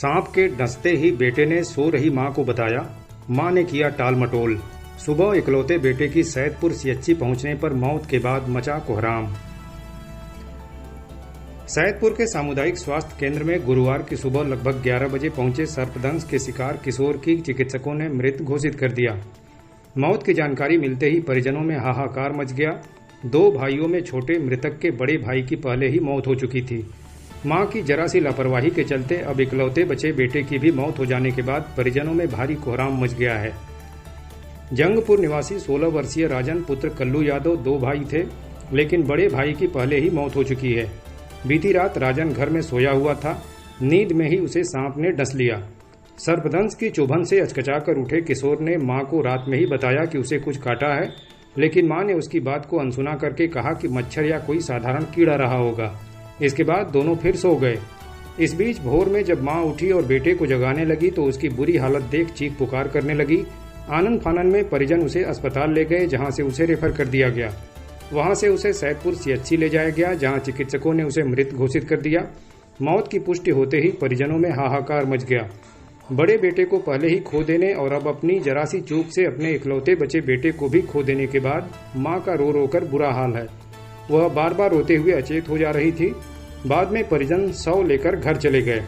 सांप के डसते ही बेटे ने सो रही मां को बताया। मां ने किया टाल मटोल। सुबह इकलौते बेटे की सैदपुर सीएचसी पहुंचने पर मौत के बाद मचा कोहराम। सैदपुर के सामुदायिक स्वास्थ्य केंद्र में गुरुवार की सुबह लगभग 11 बजे पहुंचे सर्पदंश के शिकार किशोर की चिकित्सकों ने मृत घोषित कर दिया। मौत की जानकारी मिलते ही परिजनों में हाहाकार मच गया। 2 भाइयों में छोटे मृतक के बड़े भाई की पहले ही मौत हो चुकी थी। मां की जरा सी लापरवाही के चलते अब इकलौते बचे बेटे की भी मौत हो जाने के बाद परिजनों में भारी कोहराम मच गया है। जंगपुर निवासी 16 वर्षीय राजन पुत्र कल्लू यादव 2 भाई थे, लेकिन बड़े भाई की पहले ही मौत हो चुकी है। बीती रात राजन घर में सोया हुआ था। नींद में ही उसे सांप ने डस लिया। सर्पदंश की चुभन से अचकचाकर उठे किशोर ने मां को रात में ही बताया कि उसे कुछ काटा है, लेकिन मां ने उसकी बात को अनसुना करके कहा कि मच्छर या कोई साधारण कीड़ा रहा होगा। इसके बाद दोनों फिर सो गए। इस बीच भोर में जब मां उठी और बेटे को जगाने लगी तो उसकी बुरी हालत देख चीख पुकार करने लगी। आनन फानन में परिजन उसे अस्पताल ले गए, जहां से उसे रेफर कर दिया गया। वहां से उसे सैदपुर सीएचसी ले जाया गया, जहां चिकित्सकों ने उसे मृत घोषित कर दिया। मौत की पुष्टि होते ही परिजनों में हाहाकार मच गया। बड़े बेटे को पहले ही खो देने और अब अपनी जरा सी चूक से अपने इकलौते बचे बेटे को भी खो देने के बाद मां का रो रो कर बुरा हाल है। वह बार बार रोते हुए अचेत हो जा रही थी। बाद में परिजन शव लेकर घर चले गए।